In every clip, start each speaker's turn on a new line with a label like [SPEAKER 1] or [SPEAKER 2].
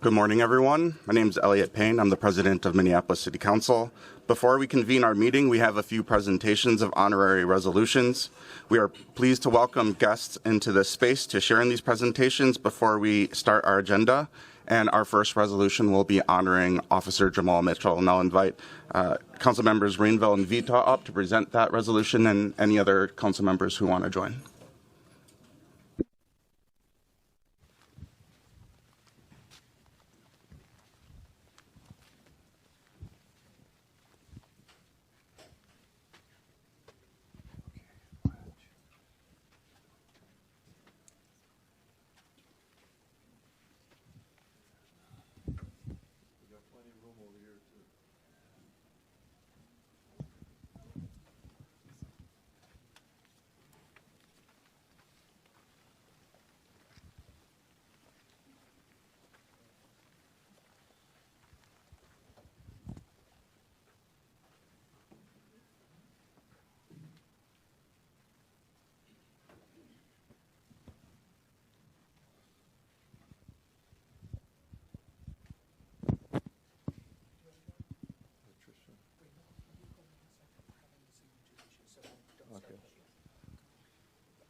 [SPEAKER 1] Good morning, everyone. My name is Elliot Payne. I'm the president of Minneapolis City Council. Before we convene our meeting, we have a few presentations of honorary resolutions. We are pleased to welcome guests into this space to share in these presentations before we start our agenda. And our first resolution will be honoring Officer Jamal Mitchell. And I'll invite council members Rainville and Vetaw up to present that resolution and any other council members who want to join.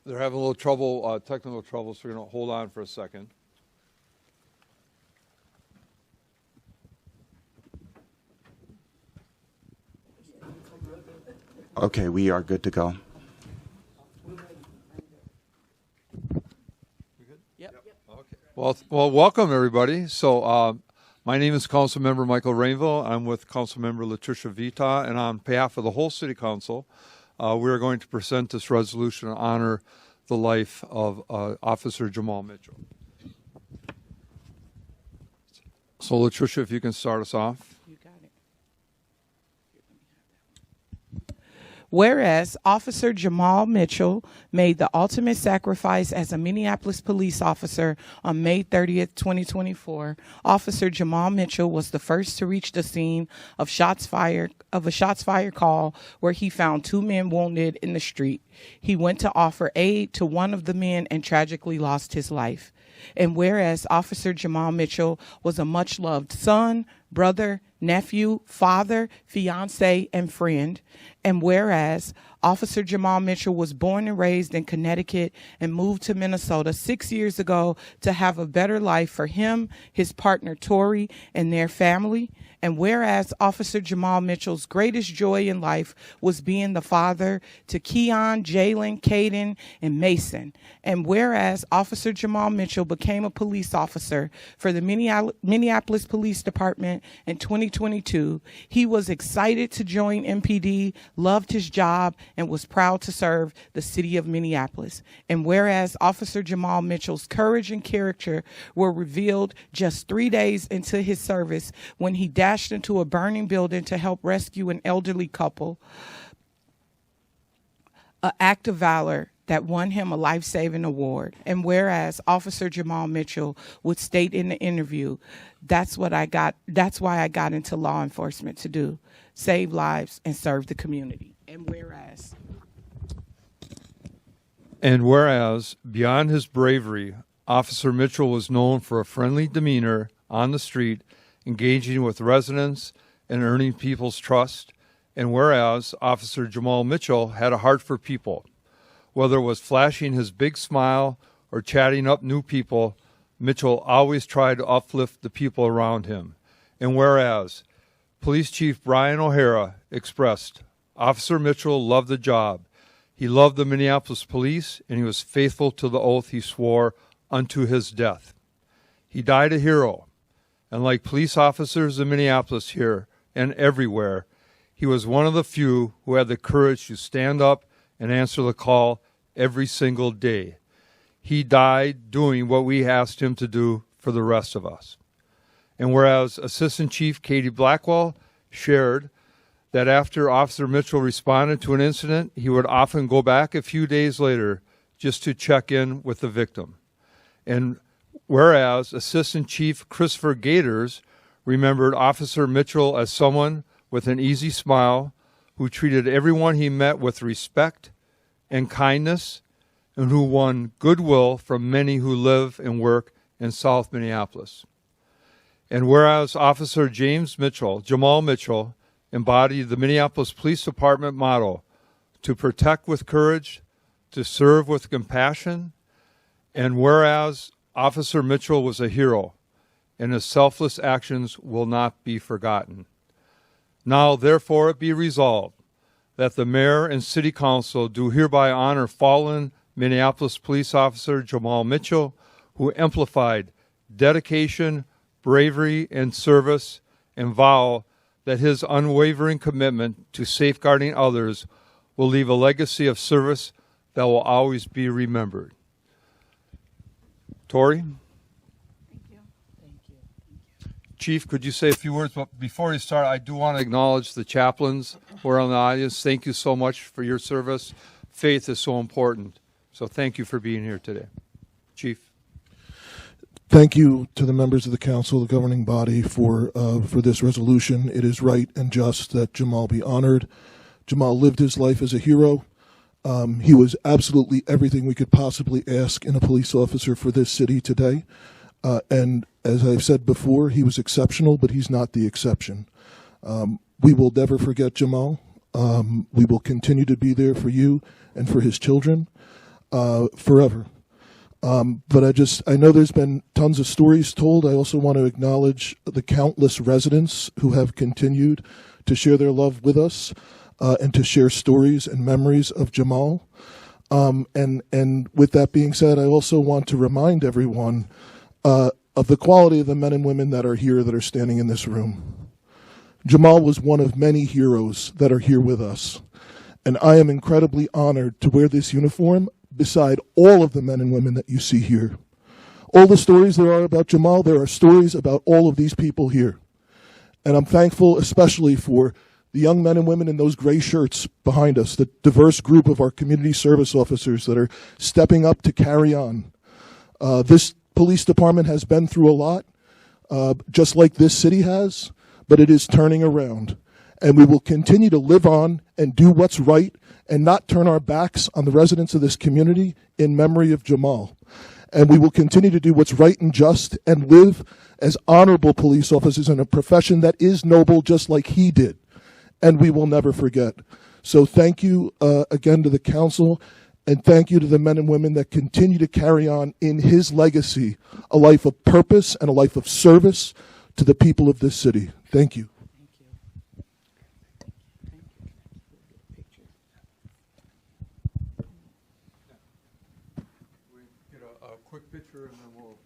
[SPEAKER 2] They're having a little trouble, technical trouble, so we're going to hold on for a second.
[SPEAKER 1] Okay, we are good to go.
[SPEAKER 2] Yep. Okay. Well, welcome everybody. So, my name is Councilmember Michael Rainville. I'm with Councilmember LaTrisha Vetaw, and on behalf of the whole City Council, we are going to present this resolution to honor the life of Officer Jamal Mitchell. So, LaTrisha, if you can start us off.
[SPEAKER 3] You got it. Whereas Officer Jamal Mitchell made the ultimate sacrifice as a Minneapolis police officer on May 30th, 2024, Officer Jamal Mitchell was the first to reach the scene of a shots fired call where he found two men wounded in the street. He went to offer aid to one of the men and tragically lost his life. And whereas Officer Jamal Mitchell was a much-loved son, brother, nephew, father, fiance, and friend, and whereas Officer Jamal Mitchell was born and raised in Connecticut and moved to Minnesota 6 years ago to have a better life for him, his partner Tori, and their family, and whereas Officer Jamal Mitchell's greatest joy in life was being the father to Keon, Jalen, Caden, and Mason, and whereas Officer Jamal Mitchell became a police officer for the Minneapolis Police Department in 2022, he was excited to join MPD, loved his job, and was proud to serve the city of Minneapolis. And whereas Officer Jamal Mitchell's courage and character were revealed just 3 days into his service when he dashed into a burning building to help rescue an elderly couple, an act of valor that won him a life-saving award. And whereas Officer Jamal Mitchell would state in the interview, that's why I got into law enforcement, to do, save lives and serve the community. And
[SPEAKER 2] whereas beyond his bravery, Officer Mitchell was known for a friendly demeanor on the street, engaging with residents and earning people's trust. And whereas Officer Jamal Mitchell had a heart for people, whether it was flashing his big smile or chatting up new people, Mitchell always tried to uplift the people around him. And whereas Police Chief Brian O'Hara expressed, Officer Mitchell loved the job. He loved the Minneapolis police, and he was faithful to the oath he swore unto his death. He died a hero, and like police officers in Minneapolis here and everywhere, he was one of the few who had the courage to stand up and answer the call every single day. He died doing what we asked him to do for the rest of us. And whereas Assistant Chief Katie Blackwell shared that after Officer Mitchell responded to an incident, he would often go back a few days later just to check in with the victim. And whereas Assistant Chief Christopher Gators remembered Officer Mitchell as someone with an easy smile who treated everyone he met with respect and kindness, and who won goodwill from many who live and work in South Minneapolis. And whereas Officer Jamal Mitchell, embodied the Minneapolis Police Department motto, to protect with courage, to serve with compassion, and whereas Officer Mitchell was a hero, and his selfless actions will not be forgotten. Now, therefore, it be resolved that the Mayor and City Council do hereby honor fallen Minneapolis Police Officer Jamal Mitchell, who exemplified dedication, bravery, and service, and vow that his unwavering commitment to safeguarding others will leave a legacy of service that will always be remembered. Tori? Chief, could you say a few words? But before you start, I do want to acknowledge the chaplains who are on the audience. Thank you so much for your service. Faith is so important. So thank you for being here today. Chief.
[SPEAKER 4] Thank you to the members of the council, the governing body, for this resolution. It is right and just that Jamal be honored. Jamal lived his life as a hero. He was absolutely everything we could possibly ask in a police officer for this city today. And as I've said before, he was exceptional, but he's not the exception. We will never forget Jamal. We will continue to be there for you and for his children forever. But I know there's been tons of stories told. I also want to acknowledge the countless residents who have continued to share their love with us and to share stories and memories of Jamal. And with that being said, I also want to remind everyone of the quality of the men and women that are here, that are standing in this room. Jamal was one of many heroes that are here with us, and I am incredibly honored to wear this uniform beside all of the men and women that you see here. All the stories there are about Jamal, there are stories about all of these people here. And I'm thankful especially for the young men and women in those gray shirts behind us, the diverse group of our community service officers that are stepping up to carry on. This police department has been through a lot, just like this city has, but it is turning around. And we will continue to live on and do what's right and not turn our backs on the residents of this community in memory of Jamal. And we will continue to do what's right and just and live as honorable police officers in a profession that is noble just like he did. And we will never forget. So thank you again to the council, and thank you to the men and women that continue to carry on in his legacy a life of purpose and a life of service to the people of this city. Thank you.
[SPEAKER 2] Get a quick picture and then we'll